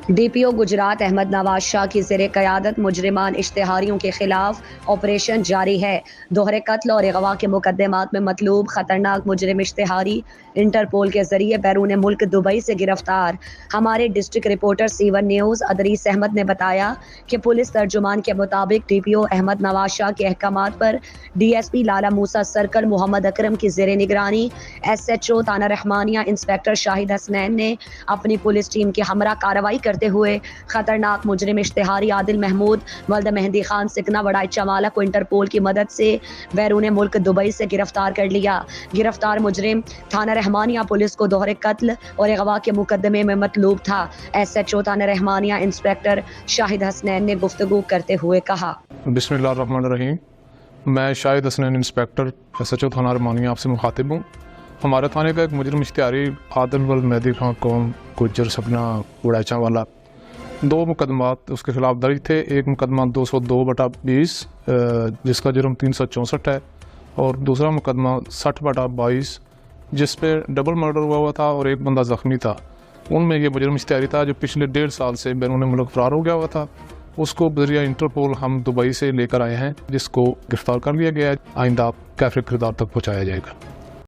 DPO Gujarat Ahmad Nawaz Shah की ज़ेर क़यादत मुजरिमान इश्तिहारियों के खिलाफ ऑपरेशन जारी है। दोहरे कत्ल और अगवा के मुकदमात में मतलूब खतरनाक मुजरिम इश्तिहारी इंटरपोल के जरिए बैरून मुल्क दुबई से गिरफ्तार। हमारे district reporter C1 news Adrees Ahmed ने बताया कि पुलिस तर्जुमान के मुताबिक DPO अहमद नवाज शाह के अहकामात पर DSP लाला मूसा सर्कल मोहम्मद अकरम की ज़ेर निगरानी SHO थाना रहमानिया इंस्पेक्टर शाहिद हसनैन ने अपनी पुलिस टीम के हमरा कार्रवाई करते हुए खतरनाक मुजरिम इश्तिहारी आदिल महमूद वल्द मेहंदी खान सिकना वड़ाई चमाला को इंटरपोल की मदद से बैरून मुल्क दुबई से गिरफ्तार कर लिया। गिरफ्तार मुजरिम थाना रहमानिया पुलिस को दोहरे कत्ल और अगवा के मुकदमे में मतलूब था। SHO थाना रहमानिया इंस्पेक्टर शाहिद हसनैन ने गुफ्तगू करते हुए कहा, बिस्मिल्लाहिर्रहमानिर्रहीम। मैं शाहिद हसनैन इंस्पेक्टर SHO थाना रहमानिया आपसे मुखातिब हूँ। हमारे थाने का एक मुजरिम इश्तिहारी आदिल वल्द मेहंदी खान कौम गुज्जर सपना उड़ाचा वाला 2 मुकदमात उसके खिलाफ दर्ज थे। एक मुकदमा 202/20 जिसका जुर्म 364 है और दूसरा मुकदमा 60/22 जिस पे डबल मर्डर हुआ था और एक बंदा ज़ख्मी था। उनमें ये मुजरिम इश्तिहारी था जो पिछले 1.5 साल से बैरून मुल्क फरार हो गया हुआ था। उसको बज़रिया इंटरपोल हम दुबई से लेकर आए हैं, जिसको गिरफ्तार कर लिया गया है। आइंदा कैफे किरदार तक पहुँचाया जाएगा।